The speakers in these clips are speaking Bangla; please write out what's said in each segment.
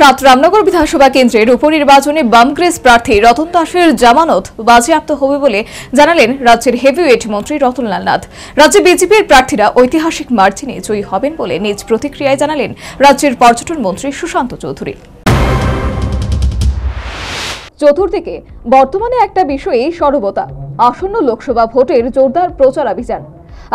সাত রামনগর বিধানসভা কেন্দ্রের উপনির্বাচনে বামগ্রেস প্রার্থী রতন দাসের জামানত বাজেয়াপ্ত হবে বলে জানালেন রাজ্যের হেভিওয়েট মন্ত্রী রতনলাল নাথ। রাজ্যে বিজেপির প্রার্থীরা ঐতিহাসিক মার্জিনে জয়ী হবেন বলে নিজ প্রতিক্রিয়ায় জানালেন রাজ্যের পর্যটন মন্ত্রী সুশান্ত চৌধুরী। চতুর্দিকে বর্তমানে একটা বিষয়ে সরবতা, আসন্ন লোকসভা ভোটের জোরদার প্রচারাভিযান।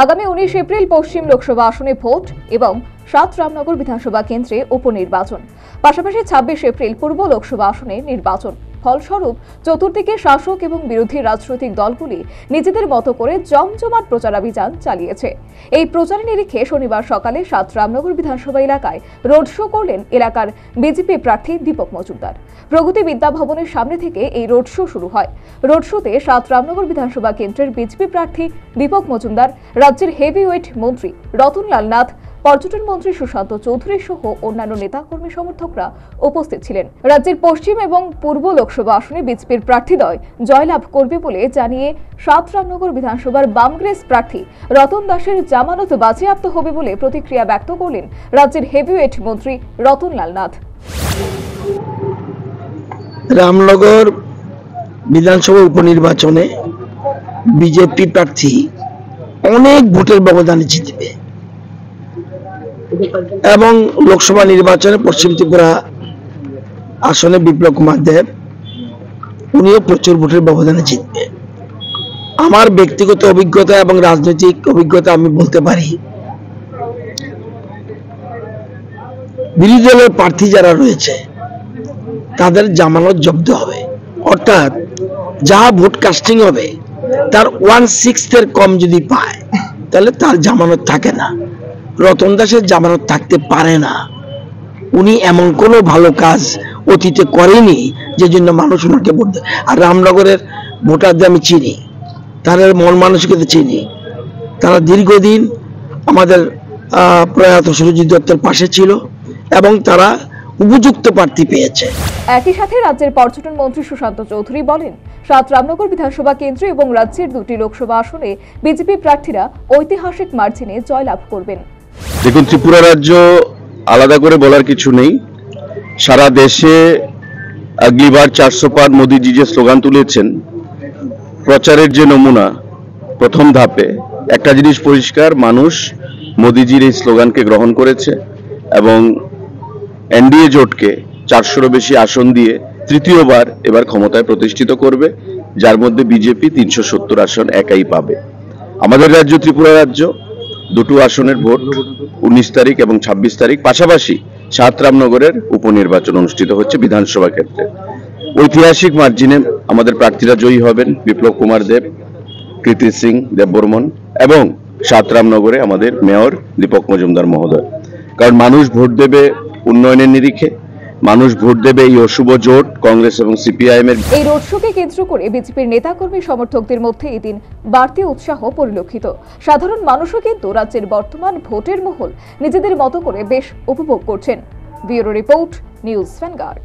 আগামী 19 এপ্রিল পশ্চিম লোকসভা আসনে ভোট এবং সাত রামনগর বিধানসভা কেন্দ্রে উপনির্বাচন, পাশাপাশি 26 এপ্রিল পূর্ব লোকসভা আসনে নির্বাচন। ফলস্বরূপ চতুর্দিকে শাসক এবং বিরোধী রাজনৈতিক দলগুলি নিজেদের মতো করে জমজমাট প্রচারাভিযান চালিয়েছে। এই প্রচারের নিরিখে শনিবার সকালে সাত রামনগর বিধানসভা এলাকায় রোড শো করলেন এলাকার বিজেপি প্রার্থী দীপক মজুমদার। প্রগতি বিদ্যা ভবনের সামনে থেকে এই রোড শো শুরু হয়। রোড শোতে সাত রামনগর বিধানসভা কেন্দ্রের বিজেপি প্রার্থী দীপক মজুমদার, রাজ্যের হেভিওয়েট মন্ত্রী রতনলাল নাথ, পর্যটন মন্ত্রী সুশান্ত চৌধুরী সহ অন্যান্য নেতাকর্মী সমর্থকরা উপস্থিত ছিলেন। রাজ্যের পশ্চিম এবং পূর্ব লোকসভা আসনে বিজেপির প্রার্থীদ্বয় জয়লাভ করবে বলে জানিয়ে সাত রামনগর বিধানসভার বামগ্রেস প্রার্থী রতন দাসের জামানত বাজেয়াপ্ত হবে বলে প্রতিক্রিয়া ব্যক্ত করলেন রাজ্যের হেভিওয়েট মন্ত্রী রতনলাল নাথ। রামনগর বিধানসভা উপনির্বাচনে বিজেপি প্রার্থী অনেক ভোটের ব্যবধানে জিতবে এবং লোকসভা নির্বাচনে পশ্চিম ত্রিপুরা আসনে বিপ্লব কুমার দেব উনিও প্রচুর ভোটের ব্যবধানে জিতবে। আমার ব্যক্তিগত অভিজ্ঞতা এবং রাজনৈতিক অভিজ্ঞতা আমি বলতে পারি, বিরোধী দলের প্রার্থী যারা রয়েছে তাদের জামানত জব্দ হবে, অর্থাৎ যা ভোট কাস্টিং হবে তার 1/6 কম যদি পায় তাহলে তার জামানত থাকে না। রতন দাসের জামানত থাকতে পারে না। উনি এমন কোনো ভালো কাজ অতীতে করেনি যে জন্য মানুষ ওনাকে ভোট দেয়। আর রামনগরের ভোটারদের আমি চিনি, তাদের মন মানসিকতা চিনি। তারা দীর্ঘদিন আমাদের প্রয়াত সুরজিৎ দত্তের পাশে ছিল এবং তারা উপযুক্ত প্রার্থী পেয়েছে। একই সাথে রাজ্যের পর্যটন মন্ত্রী সুশান্ত চৌধুরী বলেন, সাত রামনগর বিধানসভা কেন্দ্র এবং রাজ্যের দুটি লোকসভা আসনে বিজেপি প্রার্থীরা ঐতিহাসিক মার্জিনে জয়লাভ করবেন। দেখুন, ত্রিপুরা রাজ্য আলাদা করে বলার কিছু নেই। সারা দেশে আগলিবার 400 পার মোদিজি যে স্লোগান তুলেছেন, প্রচারের যে নমুনা, প্রথম ধাপে একটা জিনিস পরিষ্কার, মানুষ মোদিজির এই স্লোগানকে গ্রহণ করেছে এবং এনডিএ জোটকে 400-এরও বেশি আসন দিয়ে তৃতীয়বার এবার ক্ষমতায় প্রতিষ্ঠিত করবে, যার মধ্যে বিজেপি 370 আসন একাই পাবে। আমাদের রাজ্য ত্রিপুরা রাজ্য দুটো আসনের ভোট 19 তারিখ এবং 26 তারিখ, পাশাপাশি সাত রামনগরের উপনির্বাচন অনুষ্ঠিত হচ্ছে বিধানসভা ক্ষেত্রে। ঐতিহাসিক মার্জিনে আমাদের প্রার্থীরা জয়ী হবেন, বিপ্লব কুমার দেব, কৃতি সিং দেববর্মন এবং সাত রামনগরে আমাদের মেয়র দীপক মজুমদার মহোদয়। কারণ মানুষ ভোট দেবে উন্নয়নের নিরিখে, মানুষ ভোট দেবে এই অশুভ জোট কংগ্রেস এবং সিপিআইএম এর। এই রোড শোকে কেন্দ্র করে বিজেপির নেতাকর্মী সমর্থকদের মধ্যে এদিন বাড়তি উৎসাহ পরিলক্ষিত। সাধারণ মানুষও কিন্তু রাজ্যের বর্তমান ভোটের মহল নিজেদের মতো করে বেশ উপভোগ করছেন। Bureau report, news vanguard.